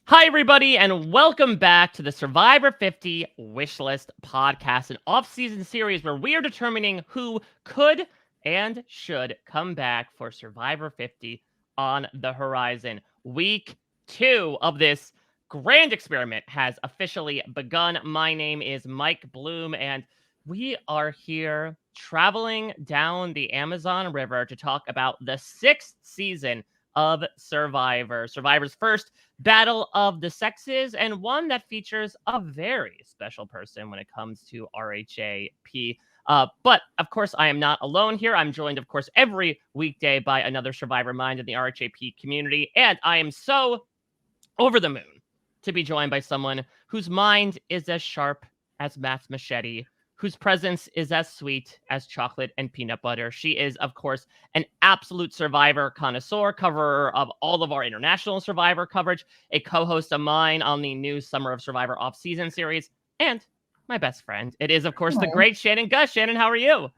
Hi, everybody, and welcome back to the Survivor 50 Wishlist podcast, an off-season series where we are determining who could and should come back for Survivor 50 on the horizon. Week 2 of this grand experiment has officially begun. My name is Mike Bloom, and we are here traveling down the Amazon River to talk about the 6th season of Survivor. Survivor's first battle of the sexes, and one that features a very special person when it comes to RHAP. But of course, I am not alone here. I'm joined, of course, every weekday by another Survivor mind in the RHAP community, and I am so over the moon to be joined by someone whose mind is as sharp as Matt's machete, whose presence is as sweet as chocolate and peanut butter. She is, of course, an absolute Survivor connoisseur, coverer of all of our international Survivor coverage, a co-host of mine on the new Summer of Survivor off-season series, and my best friend. It is, of course, the Aw. great Shannon Guss. Shannon, how are you?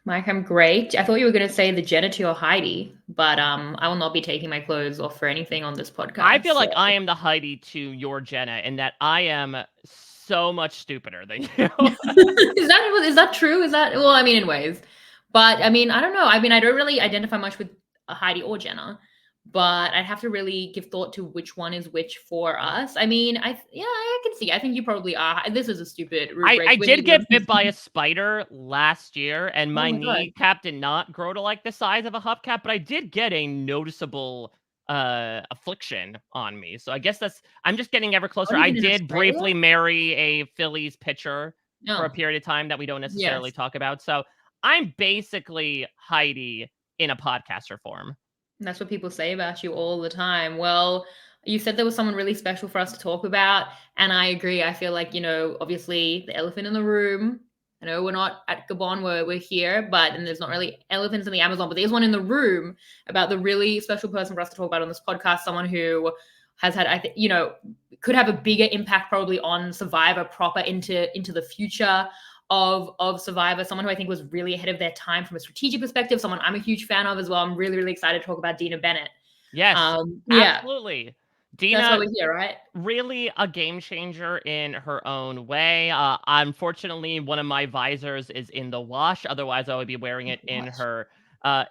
Mike, I'm great. I thought you were going to say the Jenna to your Heidi, but I will not be taking my clothes off for anything on this I podcast. feel So. like I am the Heidi to your Jenna in that I am so much stupider than you. Is that true? Is that well? I mean, in ways, but I mean, I don't know. I mean, I don't really identify much with Heidi or Jenna, but I'd have to really give thought to which one is which for us. I mean, I can see. I think you probably are. This is a stupid I rubric. We did need to. get bit by a spider last year, and Oh my my god. kneecap did not grow to like the size of a hubcap, but I did get a noticeable affliction on me. So I guess I'm just getting ever Oh, closer. I even in did Australia? briefly marry a Phillies pitcher for a No. period of time that we don't necessarily Yes. talk about. So I'm basically Heidi in a podcaster form. That's what people say about you all the time. Well, you said there was someone really special for us to talk about, and I agree. I feel like, obviously the elephant in the room. I know we're not at Gabon where we're here, and there's not really elephants in the Amazon, but there's one in the room about the really special person for us to talk about on this podcast, someone who has had, I think, could have a bigger impact probably on Survivor proper into the future of Survivor, someone who I think was really ahead of their time from a strategic perspective, someone I'm a huge fan of as well. I'm really, really excited to talk about Dina Bennett. Yes, Yeah, absolutely. that's why Dina, we're here, right? really a game changer in her own way. Unfortunately, one of my visors is in the wash. Otherwise, I would be wearing it in Gosh. her.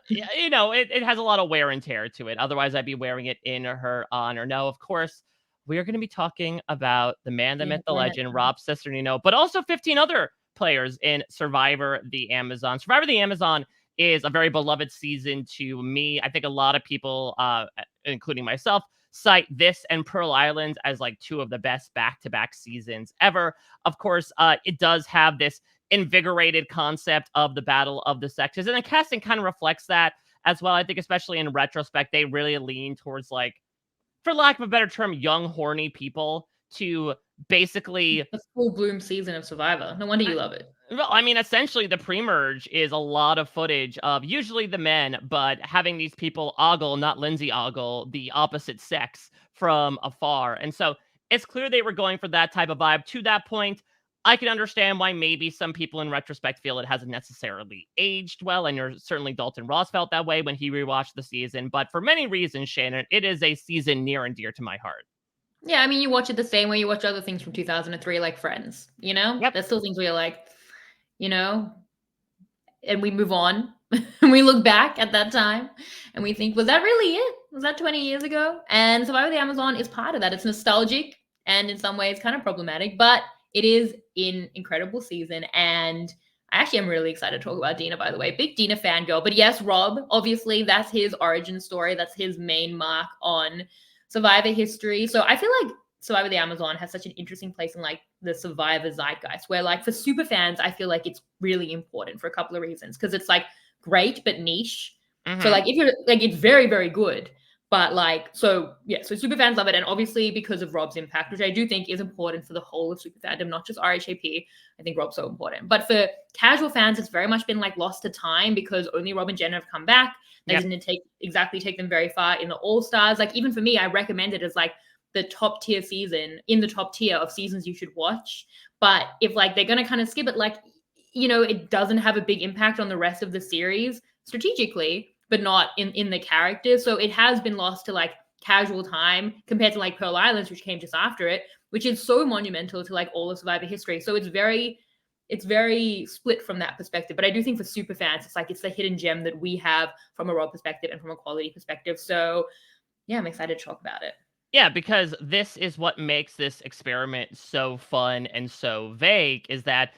It has a lot of wear and tear to it. Otherwise, I'd be wearing it in her honor. No, of course, we are going to be talking about the man, the myth, Dina the Bennett. legend, Rob Cesternino, but also 15 other players in Survivor the Amazon. Survivor the Amazon is a very beloved season to me. I think a lot of people, including myself, cite this and Pearl Island as like two of the best back-to-back seasons ever. Of course, it does have this invigorated concept of the battle of the sexes, and the casting kind of reflects that as well. I think, especially in retrospect, they really lean towards, like, for lack of a better term, young, horny people to basically. The full bloom season of Survivor. No wonder you love it. Well, I mean, essentially, the pre-merge is a lot of footage of usually the men, but having these people ogle, not Lindsay ogle, the opposite sex from afar. And so it's clear they were going for that type of vibe. To that point, I can understand why maybe some people in retrospect feel it hasn't necessarily aged well. And certainly Dalton Ross felt that way when he rewatched the season. But for many reasons, Shannon, it is a season near and dear to my heart. Yeah, I mean, you watch it the same way you watch other things from 2003, like Friends. Yep. There's still things where you're like, you know, and we move on and we look back at that time and we think, was that really it? Was that 20 years ago? And Survivor the Amazon is part of that. It's nostalgic and in some ways kind of problematic, but it is an incredible season. And I actually am really excited to talk about Dina, by the way. Big Dina fangirl. But yes, Rob, obviously, that's his origin story. That's his main mark on Survivor history. So I feel like Survivor the Amazon has such an interesting place in like the Survivor zeitgeist, where like for super fans, I feel like it's really important for a couple of reasons because it's like great but niche. So Mm-hmm. like if you're like it's very very good, but like so yeah, so super fans love it, and obviously because of Rob's impact, which I do think is important for the whole of super fandom, not just RHAP. I think Rob's so important, but for casual fans, it's very much been like lost to time because only Rob and Jenna have come back. That Yep. didn't take them very far in the All Stars. Like even for me, I recommend it as like the top tier season in the top tier of seasons you should watch. But if like they're gonna kind of skip it, like it doesn't have a big impact on the rest of the series strategically, but not in the characters. So it has been lost to like casual time compared to like Pearl Islands, which came just after it, which is so monumental to like all of Survivor history. So it's very split from that perspective. But I do think for super fans, it's the hidden gem that we have from a raw perspective and from a quality perspective. So yeah, I'm excited to talk about it. Yeah, because this is what makes this experiment so fun and so vague, is that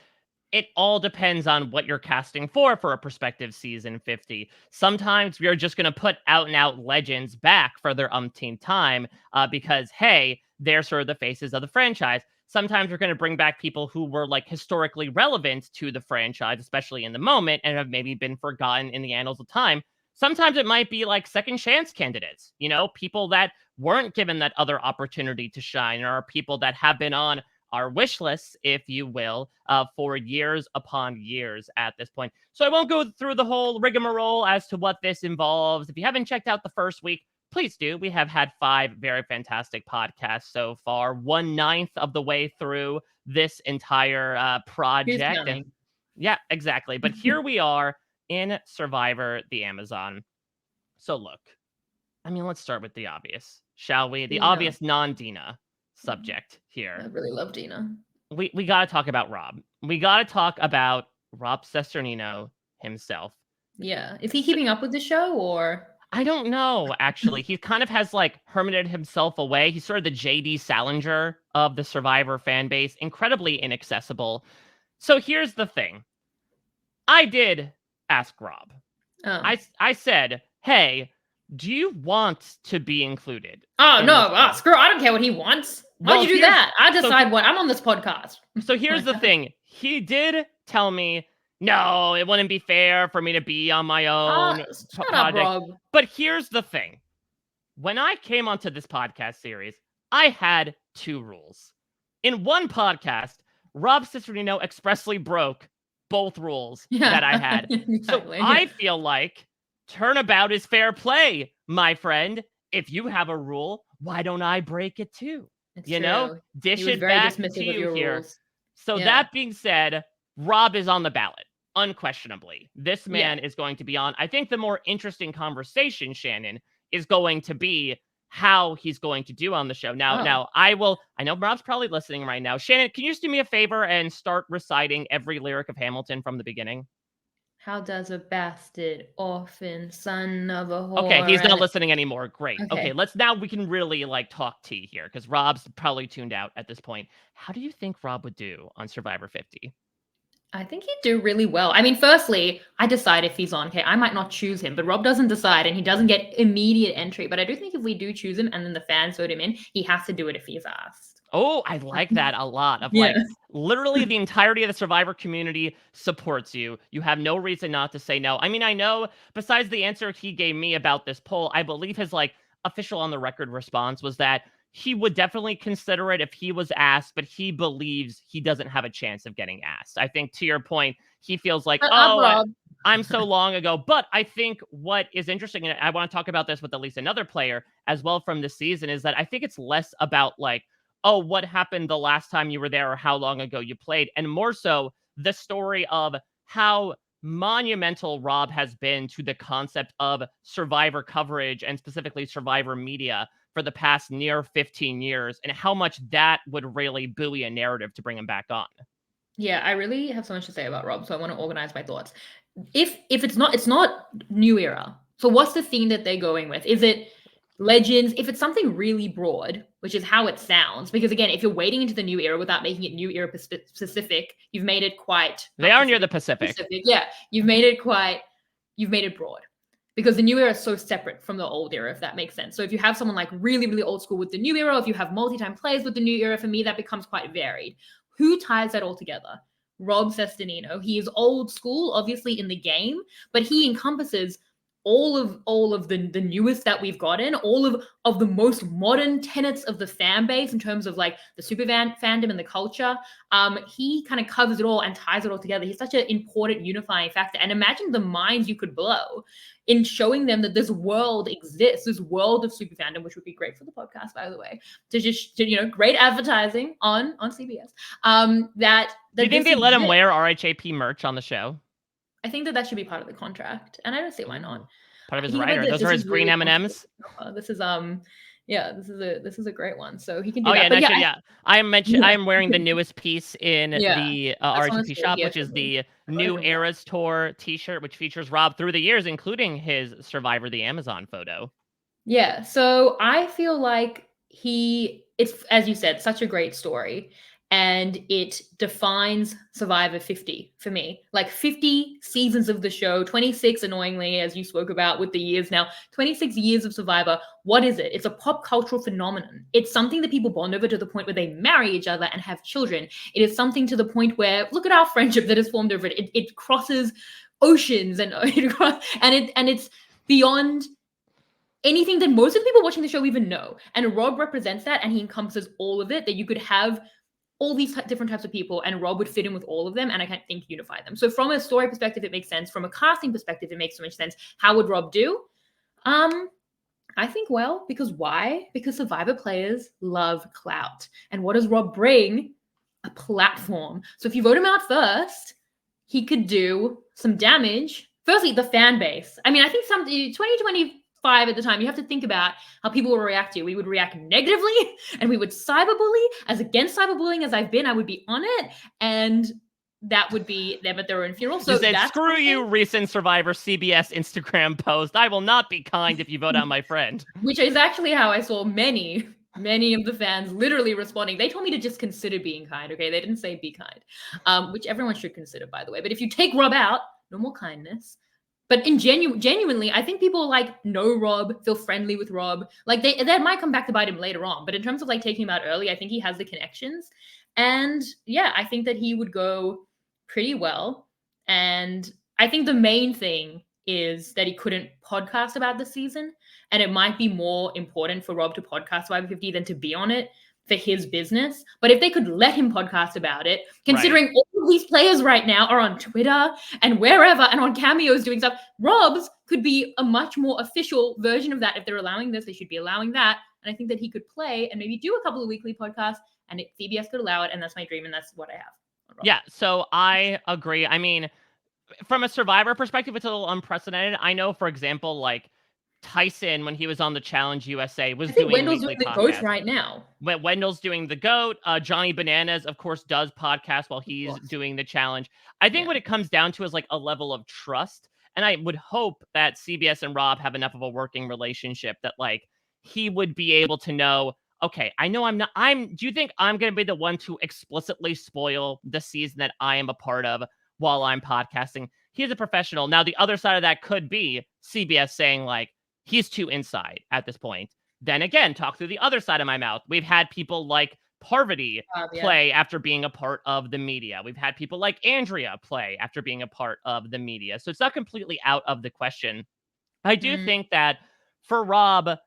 it all depends on what you're casting for a prospective season 50. Sometimes we are just going to put out and out legends back for their umpteenth time because, hey, they're sort of the faces of the franchise. Sometimes we're going to bring back people who were like historically relevant to the franchise, especially in the moment, and have maybe been forgotten in the annals of time. Sometimes it might be like second chance candidates, people that weren't given that other opportunity to shine, or people that have been on our wish lists, if you will, for years upon years at this point. So I won't go through the whole rigmarole as to what this involves. If you haven't checked out the first week, please do. We have had 5 very fantastic podcasts so far, 1/9 of the way through this entire project. And yeah, exactly. But here we are in Survivor the Amazon. So look, I mean, let's start with the obvious, shall we? The obvious non-Dina subject here. I really love Dina. We got to talk about Rob. We got to talk about Rob Cesternino himself. Yeah. Is he keeping up with the show, or? I don't know, actually. He kind of has like hermited himself away. He's sort of the J.D. Salinger of the Survivor fan base, incredibly inaccessible. So here's the thing. I did ask Rob. Oh. I said, hey, do you want to be included? Oh, no. Screw, I don't care what he wants. Why'd you do that? I decide what. I'm on this podcast. So here's the thing. He did tell me, no, it wouldn't be fair for me to be on my own shut up, Rob. But here's the thing. When I came onto this podcast series, I had 2 rules. In one podcast, Rob Cesternino expressly broke both rules that I had. Exactly. So I feel like turnabout is fair play, my friend. If you have a rule, why don't I break it too? It's you true. know, dish it back to you here. Rules. So that being said, Rob is on the ballot, unquestionably. This man is going to be on. I think the more interesting conversation, Shannon, is going to be how he's going to do on the show. Now, I know Rob's probably listening right now. Shannon, can you just do me a favor and start reciting every lyric of Hamilton from the beginning? How does a bastard orphan son of a whore? Okay, he's not listening anymore. Great. Okay, we can really like talk tea here, because Rob's probably tuned out at this point. How do you think Rob would do on Survivor 50? I think he'd do really well. I mean, firstly, I decide if he's on. Okay, I might not choose him, but Rob doesn't decide, and he doesn't get immediate entry. But I do think if we do choose him and then the fans vote him in, he has to do it if he's asked. Oh, I like that a lot. Like, literally the entirety of the Survivor community supports you. You have no reason not to say no. I mean, I know besides the answer he gave me about this poll, I believe his like official on the record response was that he would definitely consider it if he was asked, but he believes he doesn't have a chance of getting asked. I think to your point, he feels like, I'm so long ago. But I think what is interesting, and I want to talk about this with at least another player as well from this season, is that I think it's less about like, oh, what happened the last time you were there or how long ago you played, and more so the story of how monumental Rob has been to the concept of Survivor coverage and specifically Survivor media for the past near 15 years, and how much that would really buoy a narrative to bring him back on. Yeah, I really have so much to say about Rob, so I want to organize my thoughts. If it's not new era, so what's the theme that they're going with? Is it legends? If it's something really broad, which is how it sounds, because again, if you're wading into the new era without making it new era specific, you've made it quite. They are near the Pacific. Yeah, you've made it broad, because the new era is so separate from the old era, if that makes sense. So if you have someone like really, really old school with the new era, if you have multi-time players with the new era, for me, that becomes quite varied. Who ties that all together? Rob Cesternino. He is old school, obviously, in the game, but he encompasses all of the newest that we've gotten, all of the most modern tenets of the fan base in terms of like the super fandom and the culture. He kind of covers it all and ties it all together. He's such an important unifying factor. And imagine the minds you could blow in showing them that this world exists, this world of super fandom, which would be great for the podcast, by the way, to great advertising on CBS. Do you think they let him wear RHAP merch on the show? I think that should be part of the contract, and I don't see why not. Part of his rider. Those are his green M&Ms. This is Yeah, this is a great one. So he can do Oh yeah, that. and But I yeah, should I am wearing the newest piece in yeah, the that's on the RHAP story shop, here which for is me. the I got it New from Guss. Eras Tour T-shirt, which features Rob through the years, including his Survivor the Amazon photo. Yeah, so I feel like it's, as you said, such a great story, and it defines Survivor 50 for me. Like 50 seasons of the show, 26 annoyingly, as you spoke about with the years now, 26 years of Survivor. What is it? It's a pop cultural phenomenon. It's something that people bond over to the point where they marry each other and have children. It is something to the point where, look at our friendship that is formed over it. It crosses oceans and it's beyond anything that most of the people watching the show even know. And Rob represents that, and he encompasses all of it, that you could have all these different types of people, and Rob would fit in with all of them, and I can't think unify them. So from a story perspective, it makes sense. From a casting perspective, it makes so much sense. How would Rob do? I think well, because why? Because Survivor players love clout. And what does Rob bring? A platform. So if you vote him out first, he could do some damage. Firstly, the fan base. I mean, I think 2025 at the time, you have to think about how people will react to you. We would react negatively and we would cyberbully. As against cyberbullying as I've been, I would be on it. And that would be them at their own funeral. So You said, that's "Screw you, recent Survivor CBS Instagram post. I will not be kind if you vote out my friend." which is actually how I saw many of the fans literally responding. They told me to just consider being kind. Okay, they didn't say be kind, which everyone should consider, by the way. But if you take Rob out, no more kindness. But genuinely, I think people like know Rob, feel friendly with Rob. Like that might come back to bite him later on. But in terms of like taking him out early, I think he has the connections. And yeah, I think that he would go pretty well. And I think the main thing is that he couldn't podcast about the season. And it might be more important for Rob to podcast Survivor 50 than to be on it for his business. But if they could let him podcast about it, considering Right. all of these players right now are on Twitter and wherever and on cameos doing stuff, Rob's could be a much more official version of that. If they're allowing this, they should be allowing that. And I think that he could play and maybe do a couple of weekly podcasts, and CBS could allow it. And that's my dream, and that's what I have on Rob. Yeah, so I agree. I mean, from a Survivor perspective, it's a little unprecedented. I know, for example, like Tyson, when he was on the Challenge USA, I was think doing Wendell's doing weekly the coach podcasts. right now. When Wendell's doing the GOAT, Johnny Bananas, of course, does podcast while he's Course. doing the challenge. I think Yeah. what it comes down to is like a level of trust. And I would hope that CBS and Rob have enough of a working relationship that like he would be able to know, okay, I know do you think I'm going to be the one to explicitly spoil the season that I am a part of while I'm podcasting? He's a professional. Now, the other side of that could be CBS saying like, he's too inside at this point. Then again, talk through the other side of my mouth. We've had people like Parvati Yeah. play after being a part of the media. We've had people like Andrea play after being a part of the media. So it's not completely out of the question. I do Mm. think that for Rob,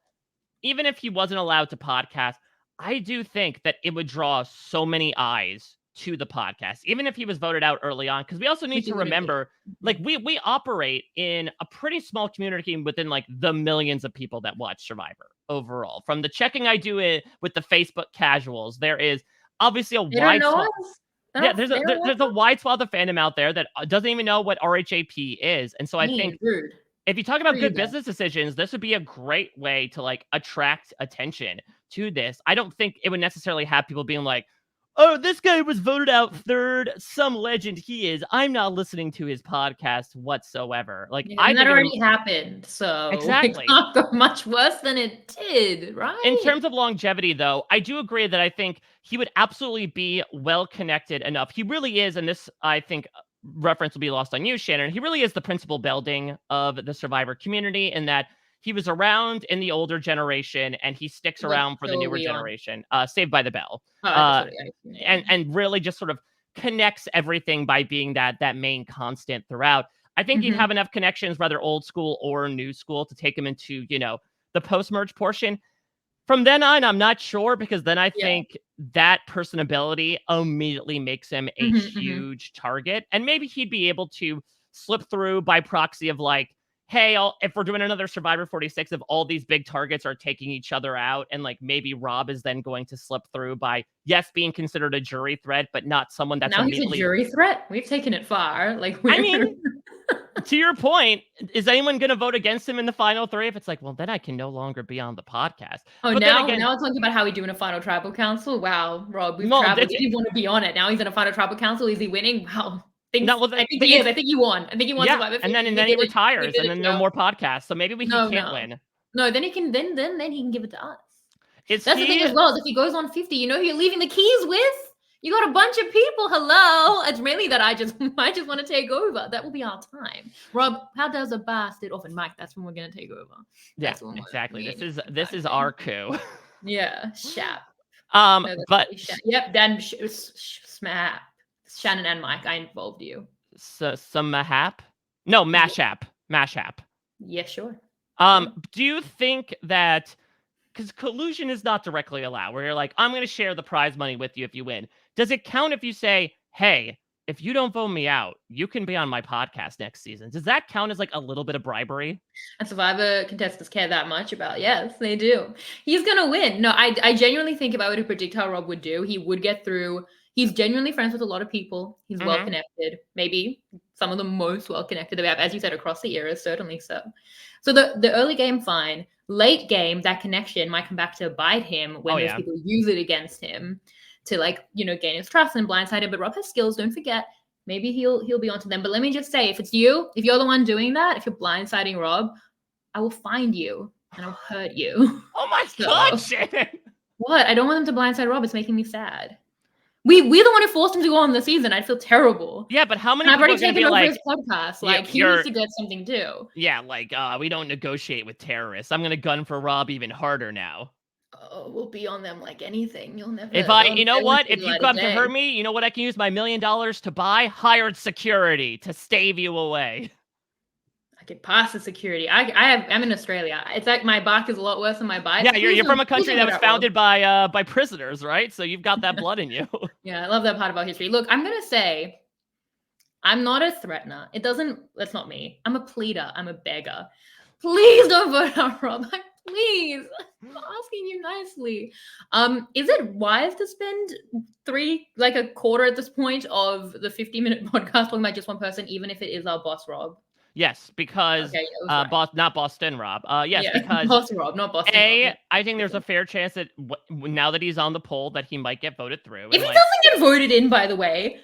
even if he wasn't allowed to podcast, I do think that it would draw so many eyes to the podcast, even if he was voted out early on. Because we also need Which to is what it remember, is. like we operate in a pretty small community within like the millions of people that watch Survivor overall. From the checking I do it with the Facebook casuals, there is obviously a They don't wide know swath. us. Yeah, there's They a don't there's a wide swath of fandom out there that doesn't even know what RHAP is, and so I think rude. if you talk about Screw you good guys. business decisions, this would be a great way to like attract attention to this. I don't think it would necessarily have people being like, "Oh, this guy was voted out third. Some legend he is. I'm not listening to his podcast whatsoever." Like, Yeah, I and that think of him already happened, so it exactly. can't go much worse than it did, In right? terms of longevity, though, I do agree that I think he would absolutely be well connected enough. He really is, and this I think reference will be lost on you, Shannon. He really is the principal building of the Survivor community in that he was around in the older generation and he sticks What around for the show are newer we on? generation. Saved by the Bell, Oh, uh, episode 8. Yeah. and really just sort of connects everything by being that main constant throughout. I think he'd Mhm. have enough connections, whether old school or new school, to take him into the post merge portion. From then on, I'm not sure because then I Yeah. think that personability immediately makes him a Mhm, mhm. huge target. And maybe he'd be able to slip through by proxy of like, hey, if we're doing another Survivor 46, if all these big targets are taking each other out, and like maybe Rob is then going to slip through by, yes, being considered a jury threat, but not someone that's Now he's a immediately. jury threat? We've taken it far. Like, I we're mean, To your point, is anyone going to vote against him in the final 3? If it's like, well, then I can no longer be on the podcast. Oh, But then now again, it's talking about how we do in a final tribal council. Wow, Rob, we've no, traveled. He didn't want to be on it. Now he's in a final tribal council. Is he winning? Wow. no, well, I think he is. I think he won. I think he won yeah, Survivor. and then He he did it. retires, and He did then it, no Joe. more podcasts. So maybe he can't win. No, then he can. Then he can give it to us. Is That's the thing as well. Is if he goes on 50, you know who you're leaving the keys with? You got a bunch of people. Hello. It's really that I just want to take over. That will be our time. Rob, how does a bastard off and Mike? That's when we're gonna take over. Yeah, exactly. This is our coup. Yeah, Shap. But yep, then Smap. Shannon and Mike, I involved you. Some mahap? No, mashap. Yeah, sure. Do you think that, because collusion is not directly allowed, where you're like, I'm going to share the prize money with you if you win. Does it count if you say, hey, if you don't vote me out, you can be on my podcast next season? Does that count as like a little bit of bribery? And Survivor contestants care that much about? Yes, they do. He's going to win. No, I genuinely think if I were to predict how Rob would do, he would get through. He's genuinely friends with a lot of people. He's well connected. Maybe some of the most well connected that we have, as you said, across the era, certainly so. So the early game, fine. Late game, that connection might come back to bite him when those people use it against him to, like, you know, gain his trust and blindside him. But Rob has skills, don't forget. Maybe he'll be onto them. But let me just say, if it's you, if you're the one doing that, if you're blindsiding Rob, I will find you and I'll hurt you. Oh my God, Shannon! What? I don't want them to blindside Rob. It's making me sad. We're the one who forced him to go on the season. I'd feel terrible. Yeah, but how many people I've already taken over his podcast. Like, he needs to get something too. Yeah, like, we don't negotiate with terrorists. I'm gonna gun for Rob even harder now. Oh, we'll be on them like anything. You'll never. You know what? If you come to hurt me, you know what I can use my $1 million to buy? Hired security to stave you away. I could pass the security. I'm in Australia. It's like my back is a lot worse than my bite. Yeah, you're from a country that was founded by prisoners, right? So you've got that blood in you. Yeah, I love that part about history. Look, I'm gonna say, I'm not a threatener. That's not me. I'm a pleader. I'm a beggar. Please don't vote out Rob. Please, I'm asking you nicely. Is it wise to spend a quarter at this point of the 50-minute podcast talking about just one person, even if it is our boss Rob? Yes, because not Boston Rob. Yes, because boss Rob, not Boston Rob. I think there's a fair chance that now that he's on the poll, that he might get voted through. If he doesn't get voted in, by the way,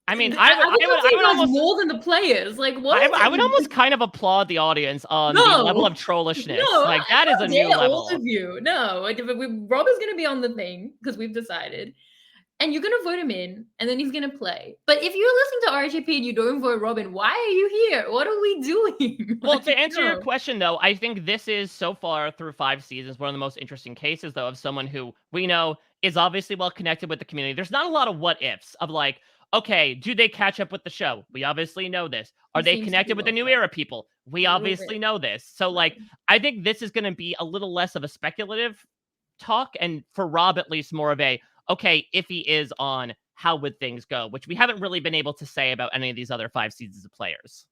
I mean, I would almost more than the players. Like, what? I would almost kind of applaud the audience on the level of trollishness. No, like, that is a new level. All of you, no. Rob is going to be on the thing because we've decided. And you're going to vote him in, and then he's going to play. But if you're listening to RHAP and you don't vote Robin, why are you here? What are we doing? Well, to answer your question, though, I think this is, so far through 5 seasons, one of the most interesting cases, though, of someone who we know is obviously well connected with the community. There's not a lot of what ifs of like, okay, do they catch up with the show? We obviously know this. Are they connected with the new era people? We obviously know this. So, like, I think this is going to be a little less of a speculative talk, and for Rob, at least, more of a, okay, if he is on, how would things go? Which we haven't really been able to say about any of these other 5 seasons of players.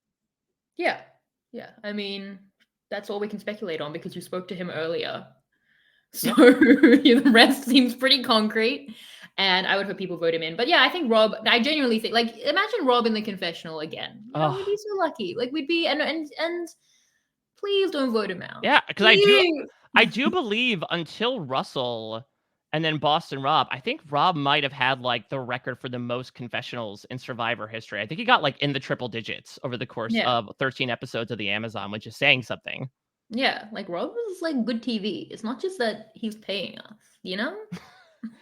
Yeah. Yeah. I mean, that's all we can speculate on because you spoke to him earlier. So the rest seems pretty concrete. And I would hope people vote him in. But yeah, I think Rob, I genuinely think, like, imagine Rob in the confessional again. You know, we'd be so lucky. Like, we'd be, and please don't vote him out. Yeah, because I do believe until Russell and then Boston Rob, I think Rob might have had like the record for the most confessionals in Survivor history. I think he got like in the triple digits over the course of 13 episodes of the Amazon, which is saying something. Yeah, like Rob is like good TV. It's not just that he's paying us, you know?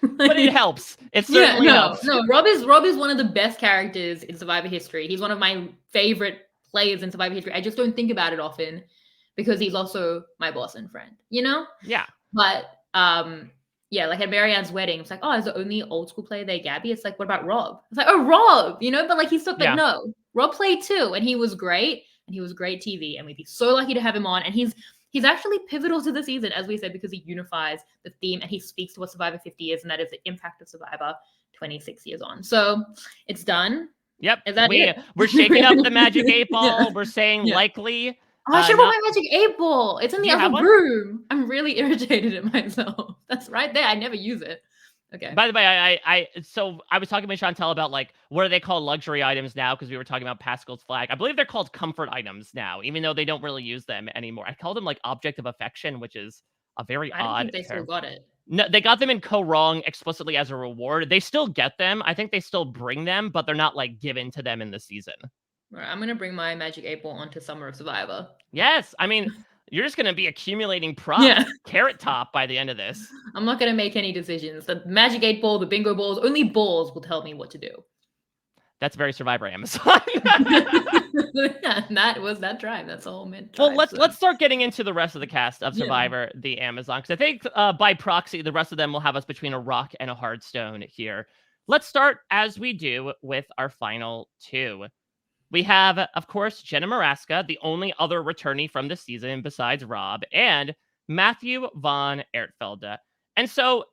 But it helps. It certainly helps. No, Rob is one of the best characters in Survivor history. He's one of my favorite players in Survivor history. I just don't think about it often because he's also my boss and friend, you know? Yeah. But yeah, like at Marianne's wedding, it's like, oh, is the only old school player there Gabby? It's like, what about Rob? It's like, oh, Rob, you know? But like he's still, but no, Rob played too, and he was great, and he was great TV, and we'd be so lucky to have him on. And he's actually pivotal to the season, as we said, because he unifies the theme and he speaks to what Survivor 50 is, and that is the impact of Survivor 26 years on. So it's done. Yep. Is that we're shaking up the magic 8 ball. We're saying likely. Oh, I should put my magic 8 ball. It's in the other room. I'm really irritated at myself. That's right there. I never use it. Okay. By the way, so I was talking with Chantel about like what are they called luxury items now because we were talking about Pascal's flag. I believe they're called comfort items now, even though they don't really use them anymore. I call them like object of affection, which is a very I don't odd think they still term. got it. No, they got them in Co-Wrong explicitly as a reward. They still get them. I think they still bring them, but they're not like given to them in the season. Right, I'm gonna bring my Magic 8 Ball onto Summer of Survivor. Yes, I mean you're just gonna be accumulating props, Yeah. carrot top by the end of this. I'm not gonna make any decisions. The Magic 8 Ball, the bingo balls, only balls will tell me what to do. That's very Survivor Amazon. That was that tribe. That's all meant Well, tribe. let's start getting into the rest of the cast of Yeah. Survivor, the Amazon, because I think by proxy, the rest of them will have us between a rock and a hard stone here. Let's start as we do with our final two. We have, of course, Jenna Morasca, the only other returnee from the season besides Rob, and Matthew von Ertfelde. And so,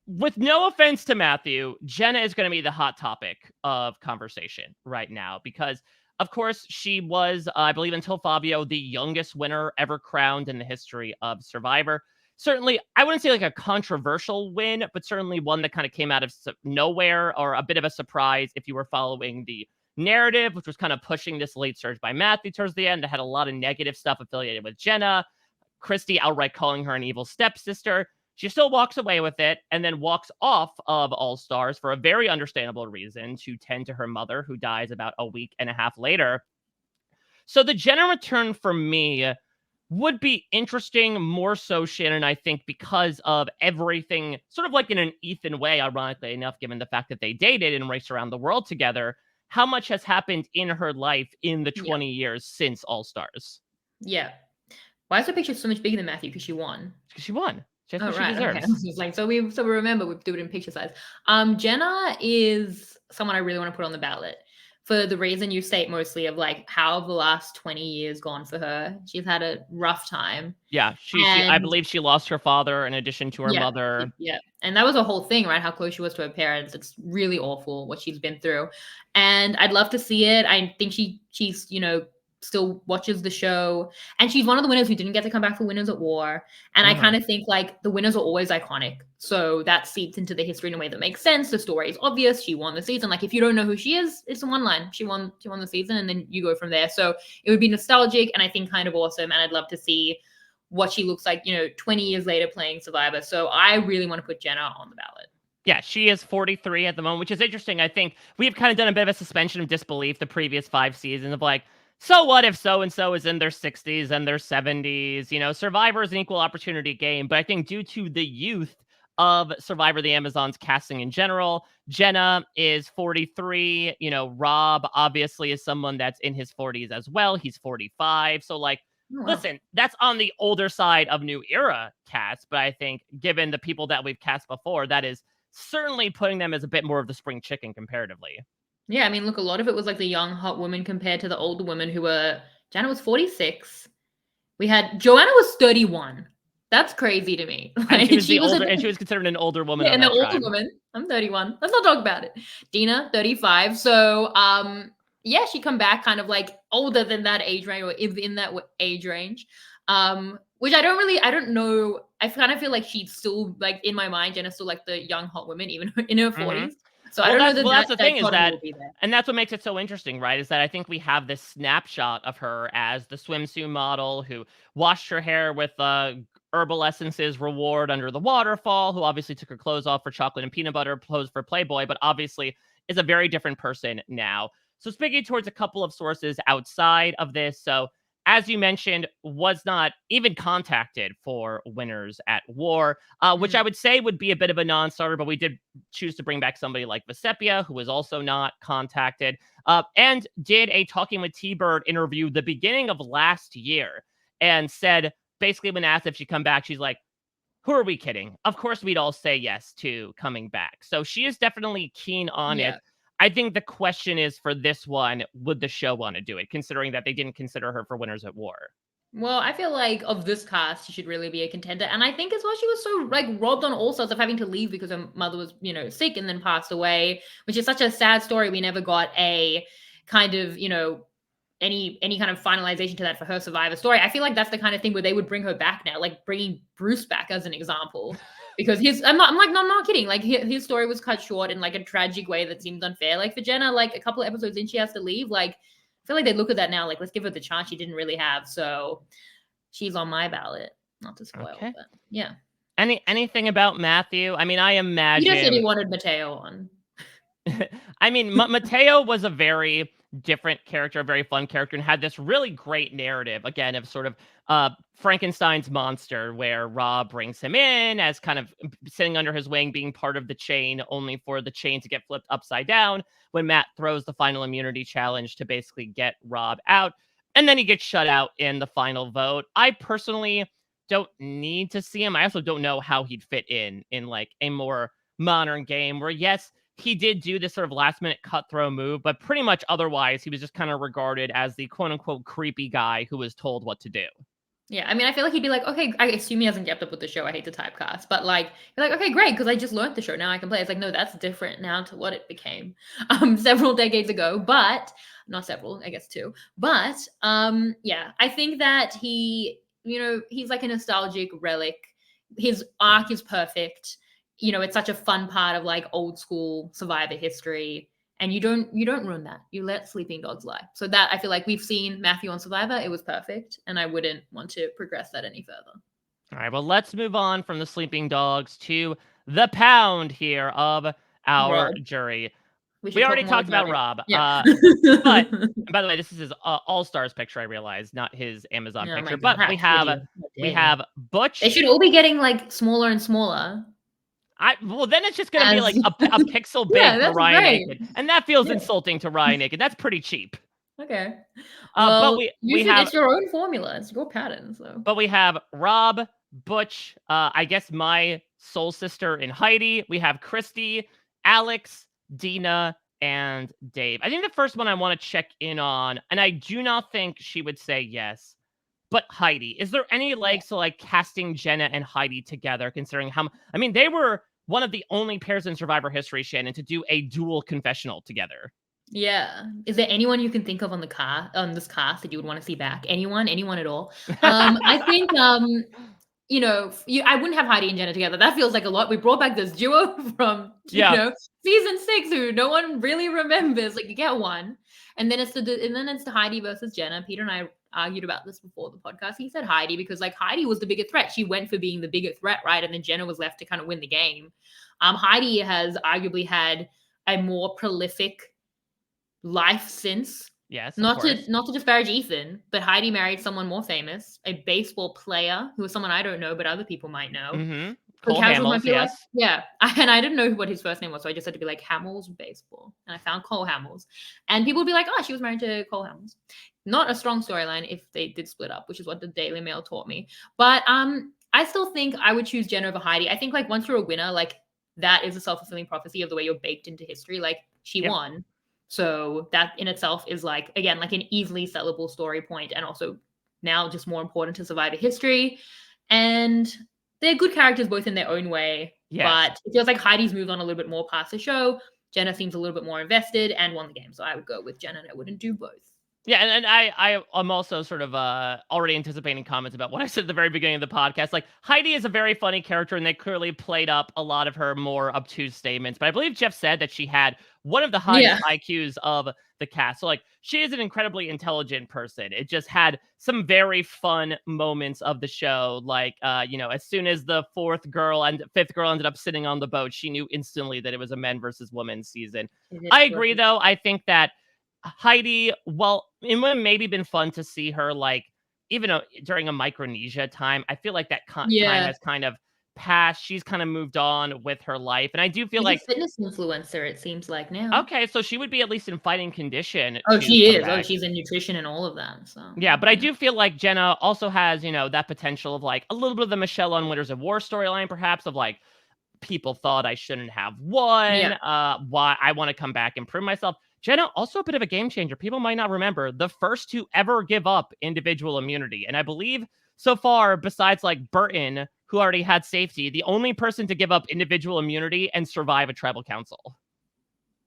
with no offense to Matthew, Jenna is going to be the hot topic of conversation right now because, of course, she was, I believe, until Fabio, the youngest winner ever crowned in the history of Survivor. Certainly, I wouldn't say like a controversial win, but certainly one that kind of came out of nowhere or a bit of a surprise if you were following the narrative, which was kind of pushing this late surge by Matthew towards the end. That had a lot of negative stuff affiliated with Jenna, Christy outright calling her an evil stepsister. She still walks away with it and then walks off of All Stars for a very understandable reason to tend to her mother, who dies about a week and a half later. So the Jenna return for me would be interesting, more so, Shannon, I think, because of everything, sort of like in an Ethan way, ironically enough, given the fact that they dated and raced around the world together, how much has happened in her life in the 20 years since All Stars. Yeah. Why is her picture so much bigger than Matthew? Because she won. Because she won. Just what right, she deserves. Okay. It's like, so we remember we do it in picture size. Jenna is someone I really want to put on the ballot for the reason you state mostly of like how have the last 20 years gone for her. She's had a rough time. Yeah, I believe she lost her father in addition to her mother. Yeah, and that was a whole thing, right? How close she was to her parents. It's really awful what she's been through, and I'd love to see it. I think she's still watches the show, and she's one of the winners who didn't get to come back for Winners at War. And I kind of think like the winners are always iconic, so that seeps into the history in a way that makes sense. The story is obvious. She won the season. Like if you don't know who she is, it's in one line. She won the season, and then you go from there. So it would be nostalgic, and I think kind of awesome. And I'd love to see what she looks like, 20 years later playing Survivor. So I really want to put Jenna on the ballot. Yeah, she is 43 at the moment, which is interesting. I think we've kind of done a bit of a suspension of disbelief the previous 5 seasons of like, so what if so-and-so is in their 60s and their 70s? Survivor is an equal opportunity game, but I think due to the youth of Survivor the Amazon's casting in general, Jenna is 43. Rob obviously is someone that's in his 40s as well. He's 45. So like, listen, that's on the older side of new era cast, but I think given the people that we've cast before, that is certainly putting them as a bit more of the spring chicken comparatively. Yeah, I mean, look, a lot of it was like the young hot women compared to the older women who were. Jenna was 46. We had Joanna was 31. That's crazy to me. And she was considered an older woman. Yeah, and the older woman. I'm 31. Let's not talk about it. Dina, 35. So, yeah, she come back kind of like older than that age range, or is in that age range. Which I don't know. I kind of feel like she's still like in my mind. Jenna's still like the young hot woman, even in her 40s. So I don't know that's the thing is that, and that's what makes it so interesting, right? Is that I think we have this snapshot of her as the swimsuit model who washed her hair with herbal essences reward under the waterfall, who obviously took her clothes off for chocolate and peanut butter, posed for Playboy, but obviously is a very different person now. So speaking towards a couple of sources outside of this, so as you mentioned, was not even contacted for Winners at War, which I would say would be a bit of a non-starter, but we did choose to bring back somebody like Vesepia, who was also not contacted, and did a Talking with T-Bird interview the beginning of last year, and said, basically when asked if she'd come back, she's like, who are we kidding? Of course we'd all say yes to coming back. So she is definitely keen on it. I think the question is for this one, would the show want to do it, considering that they didn't consider her for Winners at War? Well, I feel like of this cast, she should really be a contender. And I think as well, she was so like robbed on all sorts of having to leave because her mother was, sick and then passed away, which is such a sad story. We never got a kind of, any kind of finalization to that for her Survivor story. I feel like that's the kind of thing where they would bring her back now, like bringing Bruce back as an example. Because I'm not kidding. Like his story was cut short in like a tragic way that seemed unfair. Like for Jenna, like a couple of episodes in, she has to leave. Like I feel like they look at that now, like let's give her the chance she didn't really have. So she's on my ballot. Not to spoil, Okay. but yeah. Anything about Matthew? I mean, I Peter said he imagine. wanted Mateo on. I mean, Mateo was a very different character, a very fun character, and had this really great narrative, again, of sort of Frankenstein's monster, where Rob brings him in as kind of sitting under his wing, being part of the chain, only for the chain to get flipped upside down when Matt throws the final immunity challenge to basically get Rob out. And then he gets shut out in the final vote. I personally don't need to see him. I also don't know how he'd fit in like a more modern game where, yes, he did do this sort of last minute cutthroat move, but pretty much otherwise, he was just kind of regarded as the quote unquote creepy guy who was told what to do. Yeah, I mean, I feel like he'd be like, okay, I assume he hasn't kept up with the show. I hate to typecast, but like, you're like, okay, great, because I just learned the show. Now I can play. It's like, no, that's different now to what it became several decades ago, but not several, I guess two. But yeah, I think that he's like a nostalgic relic. His arc is perfect. It's such a fun part of like old school Survivor history. And you don't ruin that. You let sleeping dogs lie. So that I feel like we've seen Matthew on Survivor. It was perfect, and I wouldn't want to progress that any further. All right, well, let's move on from the sleeping dogs to the pound here of our Rob, jury. we should We talk already more talked about about it. Rob. Yeah. But by the way, this is his All Stars picture. I realize, not his Amazon Oh my picture. god, But how could you? How we dare you? have They Butch. should all be getting like smaller and smaller. Well, then it's just going to be As like a pixel big yeah, for that's Ryan great. Naked, and that feels Yeah. insulting to Ryan Naked. That's pretty cheap. Okay. But Well, we have it's your own formula. It's your pattern. So But we have Rob, Butch, I guess my soul sister in Heidi. We have Christy, Alex, Dina, and Dave. I think the first one I want to check in on, and I do not think she would say yes, but Heidi. Is there any yeah. legs to like casting Jenna and Heidi together, considering how, I mean, they were one of the only pairs in Survivor history, Shannon, to do a dual confessional together. Yeah. Is there anyone you can think of on this cast that you would want to see back? Anyone? Anyone at all? I think I wouldn't have Heidi and Jenna together. That feels like a lot. We brought back this duo from Yeah. season 6 who no one really remembers. Like you get one, and then it's the Heidi versus Jenna. Peter and I argued about this before the podcast. He said Heidi because like Heidi was the bigger threat. She went for being the bigger threat, right? And then Jenna was left to kind of win the game. Heidi has arguably had a more prolific life since. Yes, of Not course. to disparage Ethan, but Heidi married someone more famous, a baseball player who was someone I don't know, but other people might know. Mm-hmm. The Cole casuals might Hamels, be like, yes. yeah. And I didn't know what his first name was, so I just had to be like Hamels baseball, and I found Cole Hamels, and people would be like, oh, she was married to Cole Hamels. Not a strong storyline if they did split up, which is what the Daily Mail taught me. But I still think I would choose Jenna over Heidi. I think like once you're a winner, like that is a self-fulfilling prophecy of the way you're baked into history. Like she won. So that in itself is like, again, like an easily sellable story point, and also now just more important to Survivor history. And they're good characters both in their own way. Yes. But it feels like Heidi's moved on a little bit more past the show. Jenna seems a little bit more invested and won the game. So I would go with Jenna, and I wouldn't do both. Yeah, and I'm also sort of already anticipating comments about what I said at the very beginning of the podcast. Like Heidi is a very funny character, and they clearly played up a lot of her more obtuse statements. But I believe Jeff said that she had one of the highest IQs of the cast. So like she is an incredibly intelligent person. It just had some very fun moments of the show. Like as soon as the fifth girl ended up sitting on the boat, she knew instantly that it was a men versus women season. I agree though. I think that Heidi, well, it would have maybe been fun to see her like even during a Micronesia time. I feel like that time has kind of passed. She's kind of moved on with her life, and I do feel She's like a fitness influencer. It seems like now. Okay, so she would be at least in fighting condition. Oh, she is. Back. Oh, she's in nutrition and all of that. So yeah, but I do feel like Jenna also has that potential of like a little bit of the Michelle on Winners of War storyline, perhaps of like people thought I shouldn't have won. Yeah. Why I want to come back and prove myself. Jenna, also a bit of a game changer. People might not remember, the first to ever give up individual immunity. And I believe so far, besides like Burton, who already had safety, the only person to give up individual immunity and survive a tribal council.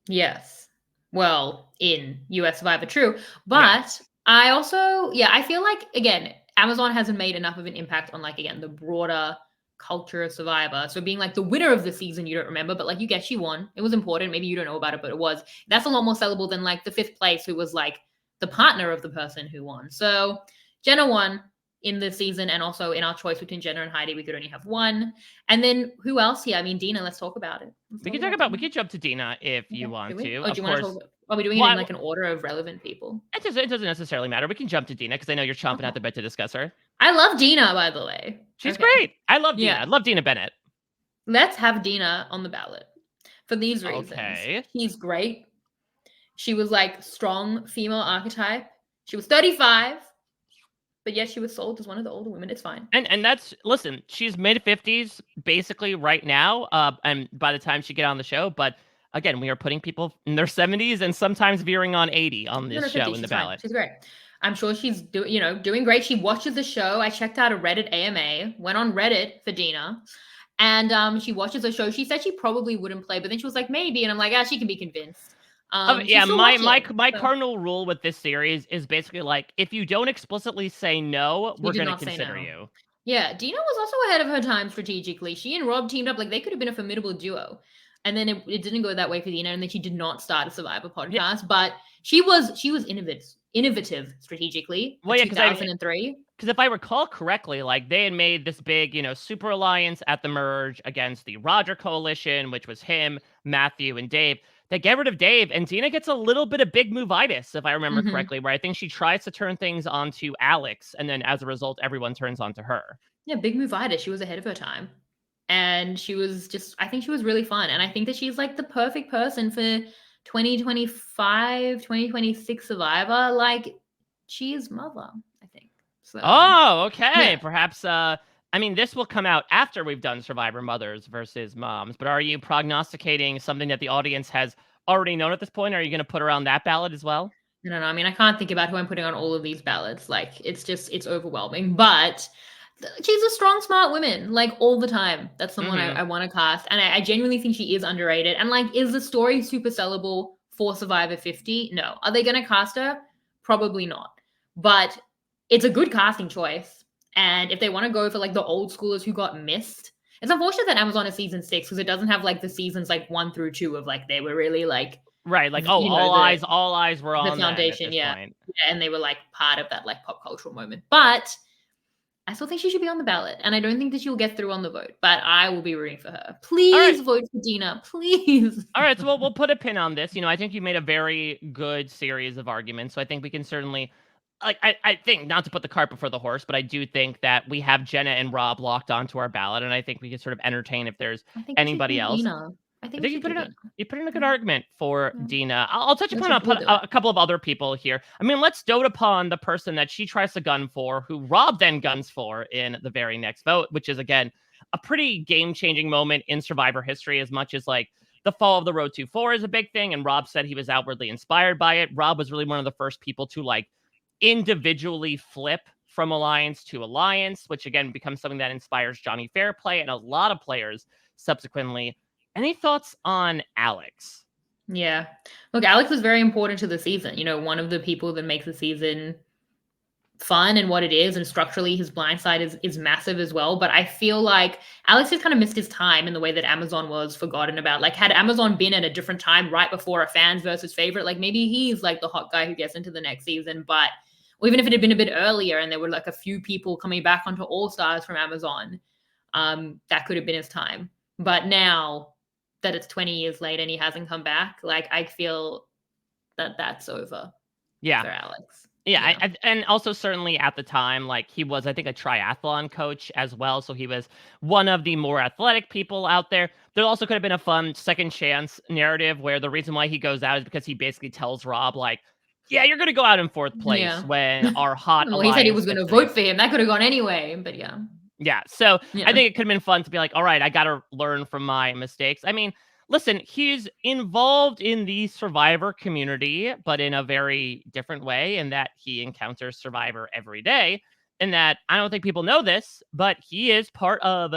Yes. Well, in US Survivor, true. But I also, I feel like, again, Amazon hasn't made enough of an impact on like, again, the broader culture of Survivor. So being like the winner of the season, you don't remember, but like you get she won. It was important. Maybe you don't know about it, but it was. That's a lot more sellable than like the 5th place, who was like the partner of the person who won. So Jenna won in the season, and also in our choice between Jenna and Heidi, we could only have one. And then who else here? I mean, Dina. Let's talk about it. We can jump to Dina if you want to. Oh, do Of you want to course. talk? Are we doing it in like an order of relevant people? It doesn't necessarily matter. We can jump to Dina because I know you're chomping at the bit to discuss her. I love Dina, by the way. She's great. I love Dina. I love Dina Bennett. Let's have Dina on the ballot for these reasons. Okay. She's great. She was like strong female archetype. She was 35, but yet she was sold as one of the older women. It's fine. And that's, listen, she's mid-50s basically right now, and by the time she get on the show, but again, we are putting people in their 70s and sometimes veering on 80 on this show in the ballot. She's great. I'm sure she's doing great. She watches the show. I checked out a Reddit AMA, went on Reddit for Dina, and she watches the show. She said she probably wouldn't play, but then she was like, maybe, and I'm like, she can be convinced. My cardinal rule with this series is basically like, if you don't explicitly say no, we're going to consider you. Yeah, Dina was also ahead of her time strategically. She and Rob teamed up, like they could have been a formidable duo. And then it didn't go that way for Dina, and then she did not start a Survivor podcast, but she was innovative strategically. Well, yeah, 2003. Because if I recall correctly, like they had made this big, super alliance at the merge against the Roger coalition, which was him, Matthew, and Dave. They get rid of Dave, and Dina gets a little bit of big move-itis, if I remember correctly, where I think she tries to turn things onto Alex, and then as a result, everyone turns onto her. Yeah, big move-itis. She was ahead of her time. And she was I think she was really fun. And I think that she's like the perfect person for 2025, 2026 Survivor. Like, she is mother, I think. So, okay. Yeah. Perhaps, this will come out after we've done Survivor Mothers versus Moms, but are you prognosticating something that the audience has already known at this point? Or are you going to put her on that ballot as well? No. I mean, I can't think about who I'm putting on all of these ballots. Like, it's overwhelming. But she's a strong, smart woman, like all the time. That's someone I want to cast. And I genuinely think she is underrated. And like, is the story super sellable for Survivor 50? No. Are they going to cast her? Probably not. But it's a good casting choice. And if they want to go for like the old schoolers who got missed, it's unfortunate that Amazon is season 6 because it doesn't have like the seasons like 1 through 2 of like they were really like right, like all eyes were on the foundation, point. Yeah, and they were like part of that like pop cultural moment. But I still think she should be on the ballot, and I don't think that she'll get through on the vote. But I will be rooting for her. Please vote for Dina, please. All right, so we'll put a pin on this. I think you made a very good series of arguments, so I think we can certainly. I think, not to put the cart before the horse, but I do think that we have Jenna and Rob locked onto our ballot, and I think we can sort of entertain if there's anybody else. Dina. I think you put in a good argument for Dina. I'll touch upon a couple of other people here. Let's dote upon the person that she tries to gun for, who Rob then guns for in the very next vote, which is, again, a pretty game-changing moment in Survivor history, as much as, like, the fall of the Road to 4 is a big thing, and Rob said he was outwardly inspired by it. Rob was really one of the first people to, like, individually flip from alliance to alliance, which again becomes something that inspires Johnny Fairplay and a lot of players subsequently. Any thoughts on Alex? Yeah. Look, Alex was very important to the season. One of the people that makes the season fun and what it is, and structurally his blind side is massive as well. But I feel like Alex has kind of missed his time in the way that Amazon was forgotten about. Like, had Amazon been at a different time right before a fans versus favorite, like maybe he's like the hot guy who gets into the next season. But even if it had been a bit earlier and there were like a few people coming back onto All Stars from Amazon, that could have been his time. But now that it's 20 years later and he hasn't come back, like I feel that that's over for Alex. Yeah, and also certainly at the time, like he was, I think, a triathlon coach as well. So he was one of the more athletic people out there. There also could have been a fun second chance narrative where the reason why he goes out is because he basically tells Rob, like, yeah, you're going to go out in 4th place when our hot well, he said he was going to vote for him. That could have gone anyway, but yeah. Yeah, so I think it could have been fun to be like, all right, I got to learn from my mistakes. Listen, he's involved in the Survivor community, but in a very different way, in that he encounters Survivor every day. And that, I don't think people know this, but he is part of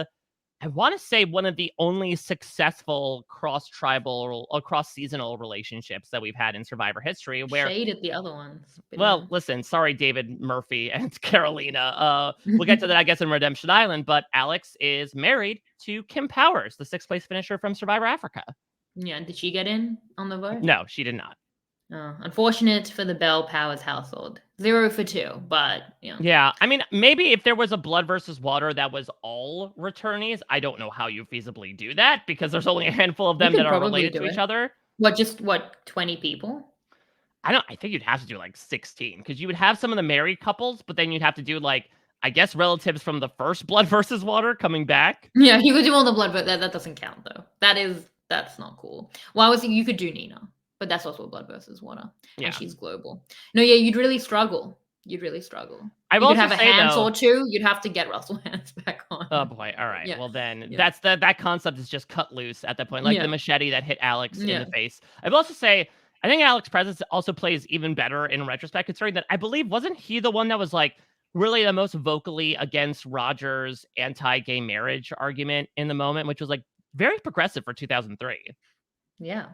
I want to say one of the only successful cross-tribal or cross-seasonal relationships that we've had in Survivor history where, Shade at the other ones. But well, listen, sorry, David Murphy and Carolina. We'll get to that, I guess, in Redemption Island, but Alex is married to Kim Powers, the sixth place finisher from Survivor Africa. Yeah, did she get in on the vote? No, she did not. Oh, unfortunate for the Bell Powers household. 0 for 2, but yeah. Yeah, I mean, maybe if there was a blood versus water that was all returnees, I don't know how you feasibly do that because there's only a handful of them that are related to each other. What, 20 people? I think you'd have to do like 16 because you would have some of the married couples, but then you'd have to do like, I guess, relatives from the first blood versus water coming back. Yeah, you could do all the blood, but that doesn't count though. That's not cool. Well, I was thinking you could do Nina, but that's also a blood versus water. Yeah. And she's global. No, yeah, you'd really struggle. You'd really struggle. I You will could have also a say, Hans though, or two. You'd have to get Russell Hans back on. oh boy, all right. Yeah. Well then, Yeah. that concept is just cut loose at that point, like Yeah. the machete that hit Alex in Yeah. the face. I will also say, I think Alex's presence also plays even better in retrospect, considering that I believe wasn't he the one that was like really the most vocally against Roger's anti-gay marriage argument in the moment, which was like very progressive for 2003. Yeah.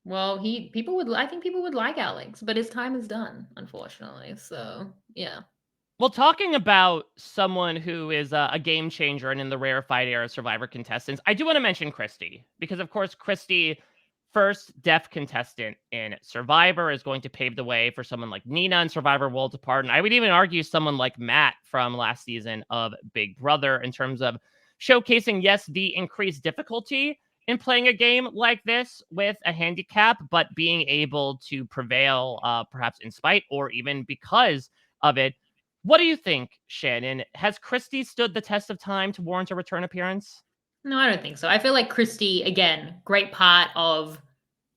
Well, I think people would like Alex, but his time is done, unfortunately. So, yeah. Well, talking about someone who is a game changer and in the rarefied era Survivor contestants, I do want to mention Christy because, of course, Christy, first deaf contestant in Survivor, is going to pave the way for someone like Nina in Survivor Worlds Apart. And I would even argue someone like Matt from last season of Big Brother in terms of showcasing, yes, the increased difficulty in playing a game like this with a handicap, but being able to prevail perhaps in spite or even because of it. What do you think, Shannon? Has Christy stood the test of time to warrant a return appearance? No, I don't think so. I feel like Christy, again, great part of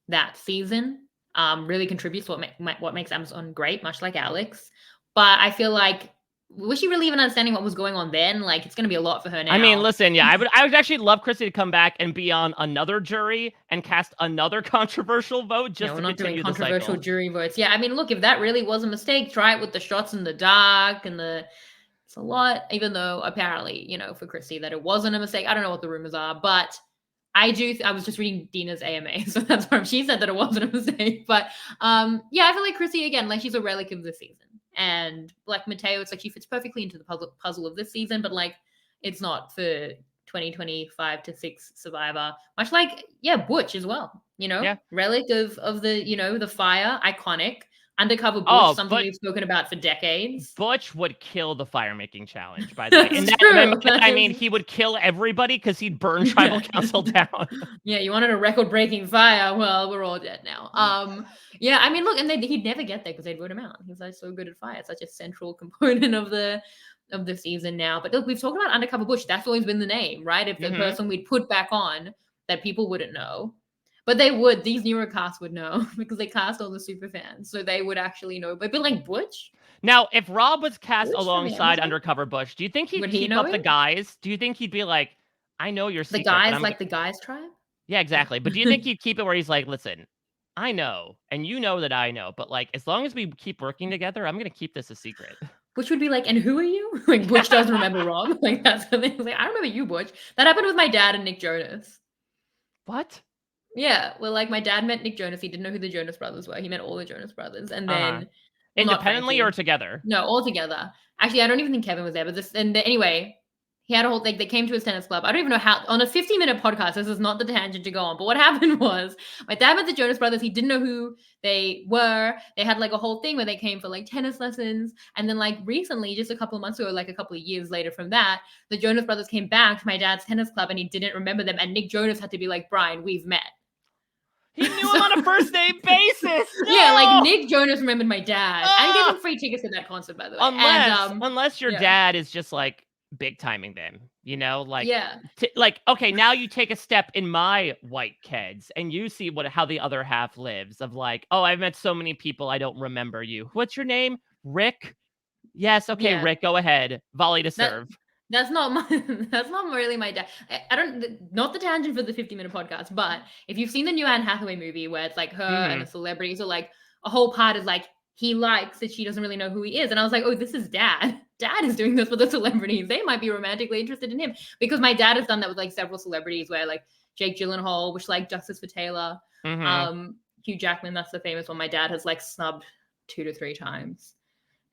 that season, really contributes to what makes Amazon great, much like Alex. But I feel like, was she really even understanding what was going on then? Like, it's going to be a lot for her now. I mean, listen, yeah, I would actually love Christy to come back and be on another jury and cast another controversial vote just to continue the cycle. Controversial jury votes. Yeah, I mean, look, if that really was a mistake, try it with the shots in the dark and it's a lot, even though apparently, for Christy that it wasn't a mistake. I don't know what the rumors are, but I was just reading Dina's AMA, so that's where she said that it wasn't a mistake. But yeah, I feel like Christy, again, like she's a relic of this season. And like Mateo, it's like she fits perfectly into the puzzle of this season, but like it's not for 2025 to 6 Survivor. Much like, Butch as well, relic of the the fire, iconic. Undercover Butch, something we've spoken about for decades. Butch would kill the fire making challenge, by the way. And I mean, he would kill everybody because he'd burn tribal council down. Yeah, you wanted a record-breaking fire. Well, we're all dead now. Yeah, I mean, look, and he'd never get there because they'd vote him out. He's like so good at fire. It's such a central component of the season now. But look, we've talked about Undercover Butch. That's always been the name, right? If the person we'd put back on that people wouldn't know. But they would. These newer casts would know because they cast all the super fans. So they would actually know. But like Butch? Now, if Rob was cast alongside Undercover Butch, do you think he'd keep up the guys? Do you think he'd be like, I know your secret. The guys, like the guys tribe? Yeah, exactly. But do you think he'd keep it where he's like, listen, I know, and you know that I know, but like, as long as we keep working together, I'm going to keep this a secret. Butch would be like, and who are you? Like, Butch doesn't remember Rob. Like, that's the thing. Like, I remember you, Butch. That happened with my dad and Nick Jonas. What? Yeah, well, like my dad met Nick Jonas. He didn't know who the Jonas Brothers were. He met all the Jonas Brothers, and then independently or together? No, all together. Actually, I don't even think Kevin was there. But anyway, he had a whole thing. They came to his tennis club. I don't even know how. On a 50-minute podcast, this is not the tangent to go on. But what happened was, my dad met the Jonas Brothers. He didn't know who they were. They had like a whole thing where they came for like tennis lessons. And then like recently, just a couple of months ago, like a couple of years later from that, the Jonas Brothers came back to my dad's tennis club, and he didn't remember them. And Nick Jonas had to be like, Brian, we've met. He knew him on a first name basis. No! Yeah, like Nick Jonas remembered my dad and gave him free tickets to that concert, by the way. Unless your dad is just like big timing them, like okay, now you take a step in my white kids and you see how the other half lives of like, oh, I've met so many people, I don't remember you. What's your name? Rick? Yes, okay, yeah. Rick, go ahead. Volley to serve. That's not really my dad. I don't, not the tangent for the 50-minute podcast, but if you've seen the new Anne Hathaway movie where it's like her and the celebrities, or like a whole part is like he likes that she doesn't really know who he is. And I was like, oh, this is dad. Dad is doing this for the celebrities. They might be romantically interested in him. Because my dad has done that with like several celebrities where like Jake Gyllenhaal, which like Justice for Taylor, Hugh Jackman, that's the famous one. My dad has like snubbed 2 to 3 times.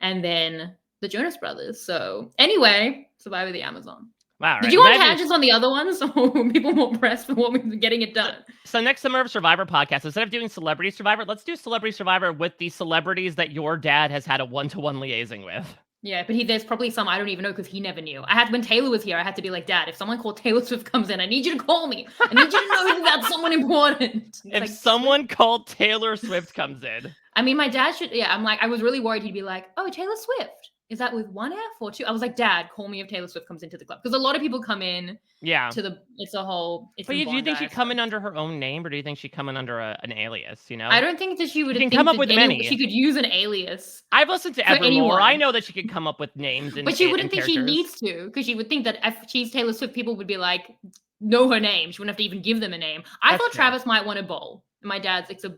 And then the Jonas Brothers. So anyway, Survivor the Amazon. Wow. Did you want tangents on the other ones, or were people more pressed for what we were getting it done? So next Summer of Survivor podcast, instead of doing Celebrity Survivor, let's do Celebrity Survivor with the celebrities that your dad has had a one-to-one liaising with. Yeah, but there's probably some I don't even know because he never knew. When Taylor was here, I had to be like, Dad, if someone called Taylor Swift comes in, I need you to call me. I need you to know that that's someone important. If like, someone called Taylor Swift comes in. I mean, my dad should, I'm like, I was really worried he'd be like, oh, Taylor Swift. Is that with 1 F or 2? I was like, Dad, call me if Taylor Swift comes into the club. Because a lot of people come in it's a whole... It's but do you think she'd come in under her own name, or do you think she'd come in under an alias, you know? I don't think that she would come up with many. She could use an alias. I've listened to Evermore. I know that she could come up with names and but she wouldn't think she needs to, because she would think that if she's Taylor Swift, people would be like, know her name. She wouldn't have to even give them a name. I thought Travis might want to bowl. My dad's, it's a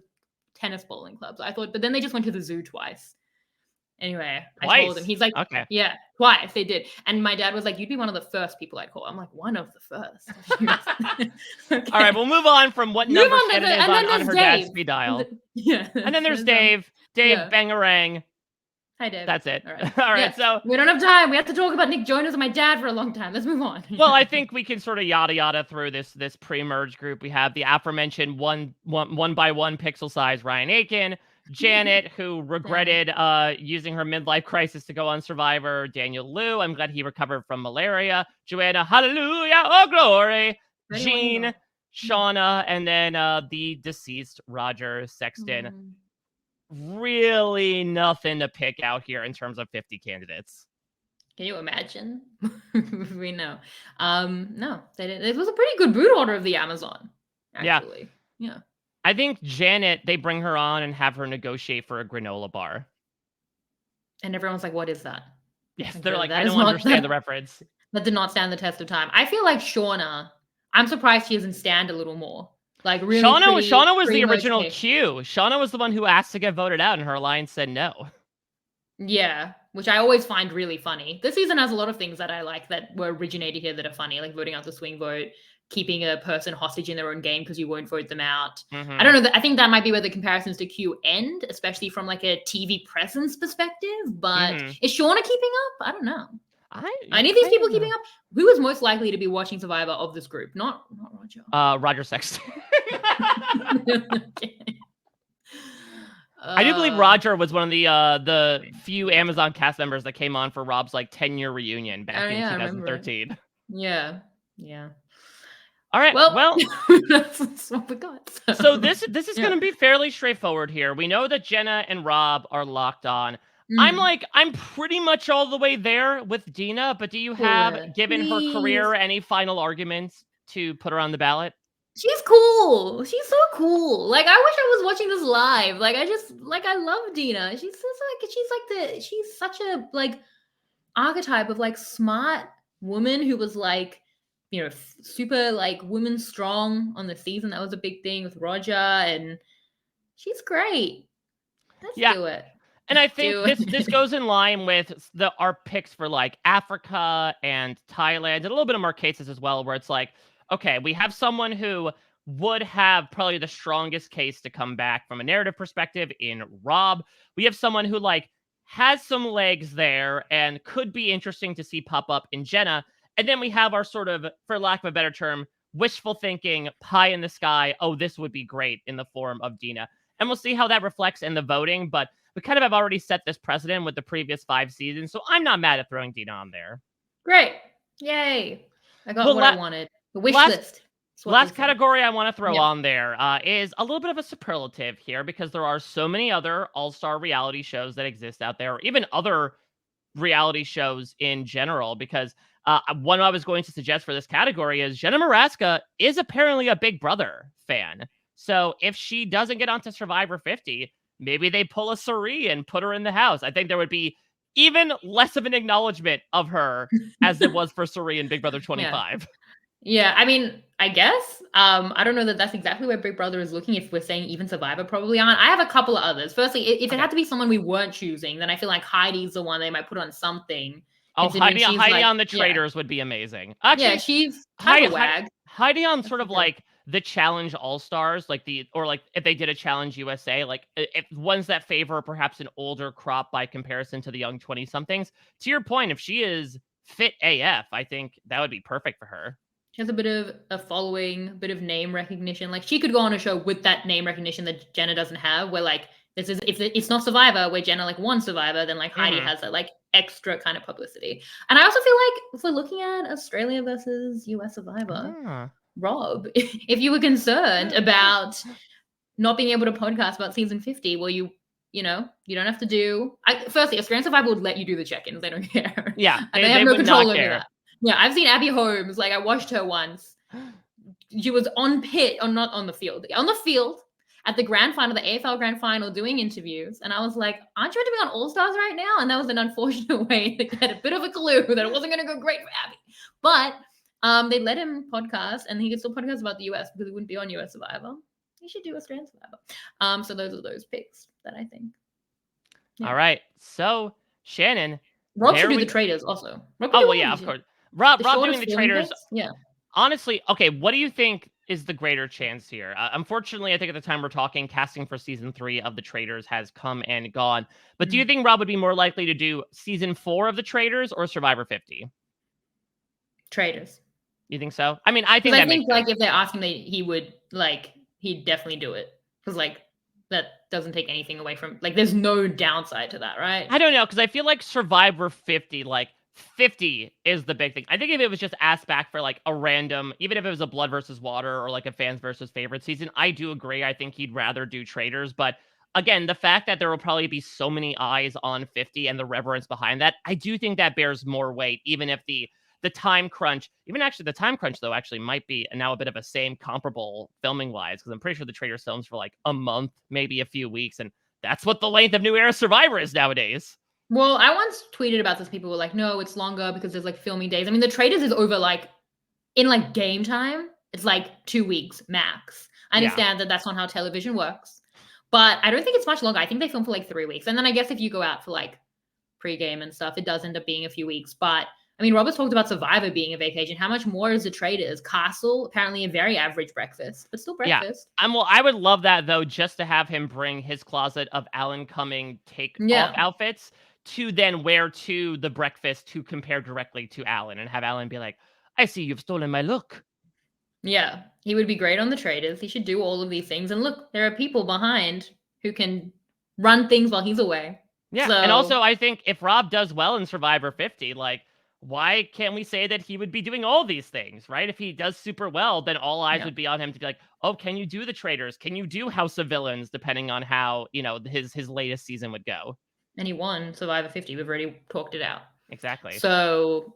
tennis bowling club. So I thought, but then they just went to the zoo twice. Anyway, I told him. He's like, yeah, twice they did. And my dad was like, you'd be one of the first people I'd call. I'm like, one of the first. Okay. All right, we'll move on from what number Shannon is on her dad's speed dial. And then there's Dave. Dave Bangarang. Hi, Dave. That's it. All right. So we don't have time. We have to talk about Nick Jonas and my dad for a long time. Let's move on. Well, I think we can sort of yada through this pre-merge group. We have the aforementioned one by one pixel size Ryan Aiken, Janet, who regretted using her midlife crisis to go on Survivor, Daniel Liu, I'm glad he recovered from malaria, Joanna, hallelujah, oh glory, Jean, Shauna, and then the deceased Roger Sexton. Really nothing to pick out here in terms of 50 candidates. Can you imagine? We know. No, they didn't. It was a pretty good boot order of the Amazon, actually. Yeah. I think Janet, they bring her on and have her negotiate for a granola bar. And everyone's like, what is that? Yes, they're like, I don't understand the reference. That did not stand the test of time. I feel like Shauna, I'm surprised she doesn't stand a little more. Like really Shauna was the original Q. Shauna was the one who asked to get voted out, and her alliance said no. Yeah, which I always find really funny. This season has a lot of things that I like that were originated here that are funny, like voting out the swing vote, keeping a person hostage in their own game because you won't vote them out. I don't know. I think that might be where the comparisons to Q end, especially from like a TV presence perspective. But is Shauna keeping up? I don't know. Any of these people keeping up? Who is most likely to be watching Survivor of this group? Not Roger. Roger Sexton. I do believe Roger was one of the few Amazon cast members that came on for Rob's like 10-year reunion back in 2013. Yeah. All right. Well, that's what we got. So this is going to be fairly straightforward here. We know that Jenna and Rob are locked on. I'm pretty much all the way there with Dina, but do you have, given her career, any final arguments to put her on the ballot? She's cool. She's so cool. Like, I wish I was watching this live. Like, I love Dina. She's such a like archetype of like smart woman who was like, you know, super like woman strong on the season. That was a big thing with Roger, and she's great. Let's do it. And I think this goes in line with our picks for like Africa and Thailand, and a little bit of more cases as well, where it's like, okay, we have someone who would have probably the strongest case to come back from a narrative perspective in Rob. We have someone who like has some legs there and could be interesting to see pop up in Jenna. And then we have our sort of, for lack of a better term, wishful thinking, pie in the sky, oh, this would be great in the form of Dina. And we'll see how that reflects in the voting, but we kind of have already set this precedent with the previous 5 seasons, so I'm not mad at throwing Dina on there. Great. Yay. I got what I wanted. The wish list. Last category I want to throw on there is a little bit of a superlative here, because there are so many other all-star reality shows that exist out there, or even other reality shows in general, because one I was going to suggest for this category is Jenna Morasca is apparently a Big Brother fan. So if she doesn't get onto Survivor 50, maybe they pull a Suri and put her in the house. I think there would be even less of an acknowledgement of her as it was for Suri in Big Brother 25. Yeah, I mean, I guess. I don't know that that's exactly where Big Brother is looking. If we're saying even Survivor probably aren't. I have a couple of others. Firstly, if it Okay. had to be someone we weren't choosing, then I feel like Heidi's the one they might put on something, Oh, considering she's Heidi like, on the yeah, Traitors would be amazing. yeah, Actually, she's kind of a wag. Heidi on That's sort the of joke. like the Challenge All Stars, like or like if they did a Challenge USA, like if ones that favor perhaps an older crop by comparison to the young 20 somethings. To your point, if she is fit AF, I think that would be perfect for her. She has a bit of a following, a bit of name recognition. Like she could go on a show with that name recognition that Jenna doesn't have, where like this is if it's not Survivor, where Jenna like won Survivor, then like Heidi Hmm. has that like extra kind of publicity. And I also feel like if we're looking at Australia versus US Survivor, Ah. Rob, if you were concerned about not being able to podcast about season 50, well, you know, you don't have to do. Firstly, Australian Survivor would let you do the check-ins. They don't care, Yeah, and they have they no would not control over care. that. Yeah, I've seen Abby Holmes. Like I watched her once. She was on pit, or not on the field, on the field at the grand final, the AFL grand final, doing interviews. And I was like, "Aren't you meant to be on All Stars right now?" And that was an unfortunate way to get a bit of a clue that it wasn't going to go great for Abby. But they let him podcast, and he could still podcast about the US because he wouldn't be on US Survivor. He should do Australian Survivor. So those are those picks that I think. Yeah. All right. So, Shannon, Rob should there do the we traders also. Rob can Oh, do well, all yeah, these. of Yeah. course. The Rob doing shortest the feeling Traitors. picks. Yeah. Honestly, okay, what do you think is the greater chance here? Unfortunately, I think at the time we're talking, casting for season 3 of the Traitors has come and gone. But do you Mm. think Rob would be more likely to do season 4 of the Traitors or Survivor 50? Traders. You think so? I mean, I think Because I that makes think like sense. if they're asking, he would like he'd definitely do it. Because like that doesn't take anything away from like there's no downside to that, right? I don't know, because I feel like Survivor 50, like 50 is the big thing. I think if it was just asked back for like a random, even if it was a blood versus water or like a fans versus favorite season, I do agree. I think he'd rather do Traitors. But again, the fact that there will probably be so many eyes on 50 and the reverence behind that, I do think that bears more weight, even if the time crunch, even actually the time crunch though, actually might be now a bit of a same comparable filming wise, because I'm pretty sure the Traitors films for like a month, maybe a few weeks, and that's what the length of New Era Survivor is nowadays. Well, I once tweeted about this. People were like, "No, it's longer because there's like filming days." I mean, the traders is over like in like game time. It's like 2 weeks max. I Yeah. understand that that's not how television works, but I don't think it's much longer. I think they film for like 3 weeks, and then I guess if you go out for like pre-game and stuff, it does end up being a few weeks. But I mean, Robert talked about Survivor being a vacation. How much more is the Traders? Castle, apparently a very average breakfast, but still Yeah. breakfast. I would love that though, just to have him bring his closet of Alan Cumming take off Yeah. outfits to then wear to the breakfast to compare directly to Alan and have Alan be like, I see you've stolen my look. Yeah. He would be great on the Traders. He should do all of these things. And look, there are people behind who can run things while he's away. Yeah. And So also I think if Rob does well in Survivor 50, like why can't we say that he would be doing all these things, right? If he does super well, then all eyes yeah. would be on him to be like, oh, can you do the Traitors? Can you do House of Villains? Depending on how, his latest season would go. And he won Survivor 50. We've already talked it out. Exactly. So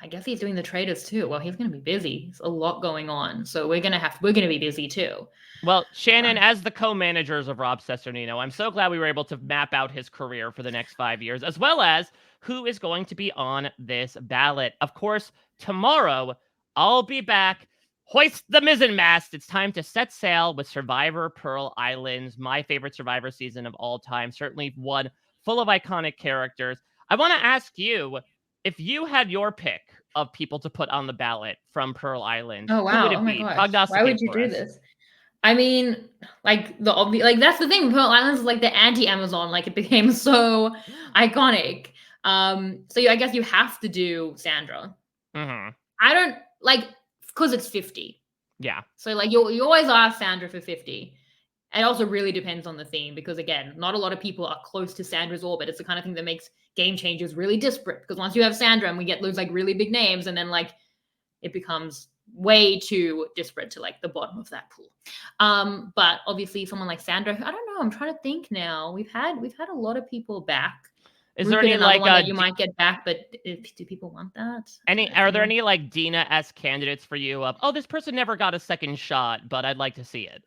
I guess he's doing the Traders too. Well, he's gonna be busy. There's a lot going on. So we're gonna be busy too. Well, Shannon, Um, as the co-managers of Rob Cesternino, I'm so glad we were able to map out his career for the next 5 years, as well as who is going to be on this ballot. Of course, tomorrow I'll be back. Hoist the mizzen mast. It's time to set sail with Survivor Pearl Islands, my favorite Survivor season of all time. Certainly one full of iconic characters. I want to ask you, if you had your pick of people to put on the ballot from Pearl Island, oh who would wow. Oh it my be? gosh. Why Prognosticate would you for do us. this? I mean, like like that's the thing. Pearl Islands is like the anti-Amazon. Like it became so iconic. So I guess you have to do Sandra. Hmm. I don't like because it's 50. Yeah. So like you always ask Sandra for 50. It also really depends on the theme because again, not a lot of people are close to Sandra's orbit. It's the kind of thing that makes game changers really disparate because once you have Sandra and we get those like really big names and then like it becomes way too disparate to like the bottom of that pool. But obviously someone like Sandra, I don't know, I'm trying to think now. We've had a lot of people back. Is there Rupert, any another like one that you might get back, but do people want that? are Do you there want any like Dina-esque candidates for you of, oh, this person never got a second shot, but I'd like to see it?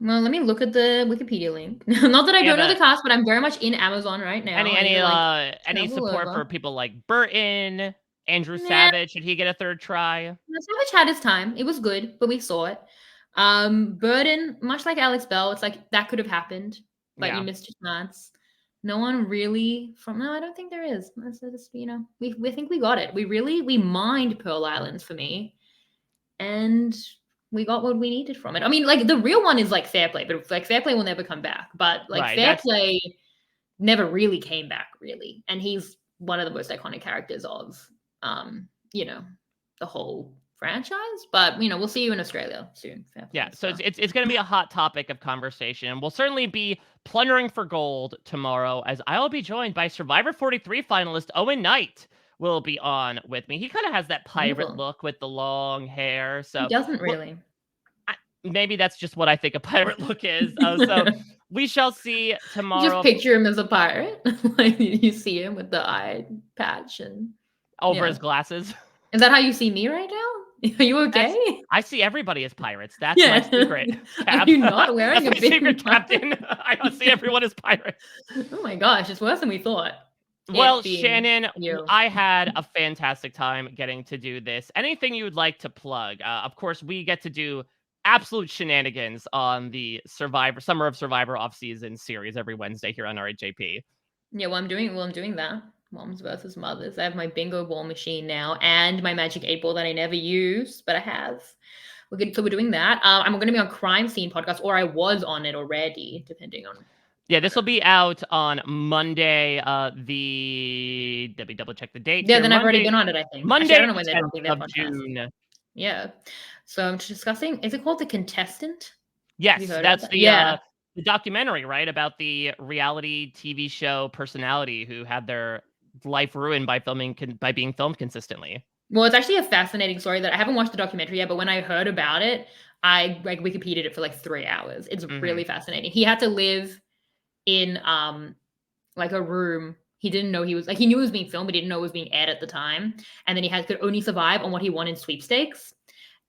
Well, let me look at the Wikipedia link. Not that I Do you don't have know the cast, but I'm very much in Amazon right now. I need to like any travel support for over. people like Burton Andrew Nah, Savage, should he get a third try? Savage had his time. It was good, but we saw it. Burden, much like Alex Bell, it's like that could have happened, but you Yeah. missed your chance. No one really no, I don't think there is. That's just, we think we got it. We mined Pearl Islands for me, and we got what we needed from it. I mean, like the real one is like Fair Play, but like Fair Play will never come back. But like Right, Fair that's Play never really came back, really, and he's one of the most iconic characters of you know, the whole franchise. But we'll see you in Australia soon. Fair Play, yeah, so it's going to be a hot topic of conversation, and we'll certainly be plundering for gold tomorrow, as I will be joined by Survivor 43 finalist Owen Knight will be on with me. He kind of has that pirate Wonderful. look with the long hair, He so doesn't well, really. maybe that's just what I think a pirate look is. So we shall see Just tomorrow. picture him as a pirate. Like you see him with the eye patch and Over yeah. his glasses. Is that how you see me right now? Are you okay? I see everybody as pirates. That's my Yeah. secret, Are Cap. you not wearing That's a my secret, big Captain. I see everyone as pirates. Oh my gosh, it's worse than we thought. Well, It being Shannon, you. I had a fantastic time getting to do this. Anything you would like to plug? Of course, we get to do absolute shenanigans on the Summer of Survivor off-season series every Wednesday here on RHAP. Yeah, I'm doing that. Moms versus mothers. I have my bingo ball machine now and my magic 8 ball that I never use, but I have. So we're doing that. I'm going to be on Crime Scene podcast, or I was on it already, depending on. Yeah, this will be out on Monday. Let me double check the date Yeah, here. then I've already been on it, I think. Actually, I Monday don't know when the they're 10th dropping their of podcast. June. Yeah. So I'm discussing, is it called The Contestant? Yes, that's that? the documentary, right, about the reality TV show personality who had their life ruined by being filmed consistently. Well, it's actually a fascinating story that I haven't watched the documentary yet, but when I heard about it, I like Wikipedia'd it for like 3 hours. It's really fascinating. He had to live in like a room. He didn't know he knew it was being filmed, but he didn't know it was being aired at the time. And then could only survive on what he won in sweepstakes.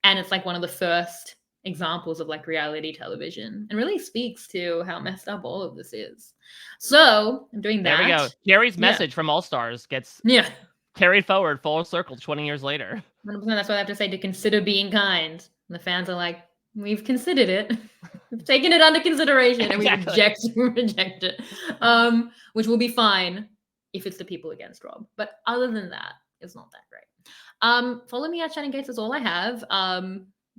And it's like one of the first examples of like reality television, and really speaks to how messed up all of this is. So I'm doing that. There we go. Jerry's message from All Stars gets carried forward full circle 20 years later. 100%. That's what I have to say, to consider being kind. And the fans are like, we've considered it. We've taken it under consideration, and we reject it. Which will be fine if it's the people against Rob. But other than that, it's not that great. Follow me at Shannon Gates is all I have.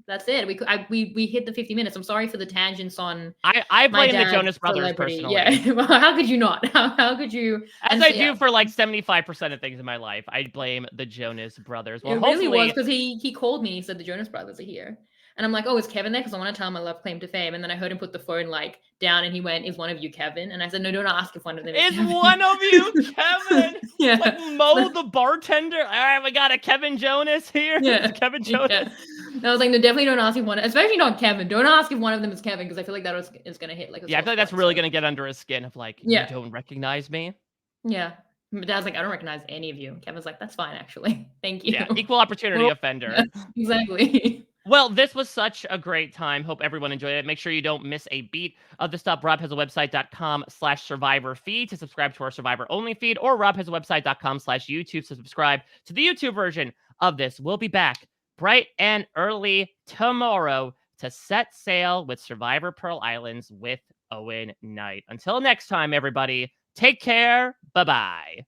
That's it. We hit the 50 minutes. I'm sorry for the tangents on. I blame the Jonas Brothers celebrity. personally. Yeah. Well, how could you not? How could you? As I do for like 75% of things in my life, I blame the Jonas Brothers. Well, it really was, because he called me and he said the Jonas Brothers are here. And I'm like, oh, is Kevin there? Because I want to tell him I love Claim to Fame. And then I heard him put the phone like down, and he went, is one of you Kevin? And I said, no, don't ask if one of them is Kevin. One of you Kevin? Yeah. Like Mo the bartender? All right, we got a Kevin Jonas here. Yeah. Kevin Jonas. Yeah. I was like, no, definitely don't ask if especially not Kevin. Don't ask if one of them is Kevin, because I feel like that is going to hit like a I feel like that's really going to get under his skin of like, you don't recognize me? Yeah. My dad's like, I don't recognize any of you. Kevin's like, that's fine, actually. Thank you. Yeah, equal opportunity offender. Exactly. Well, this was such a great time. Hope everyone enjoyed it. Make sure you don't miss a beat of the stuff. Rob has a website.com/survivor feed to subscribe to our Survivor only feed, or Rob has a website.com/YouTube to subscribe to the YouTube version of this. We'll be back bright and early tomorrow to set sail with Survivor Pearl Islands with Owen Knight. Until next time, everybody, take care. Bye-bye.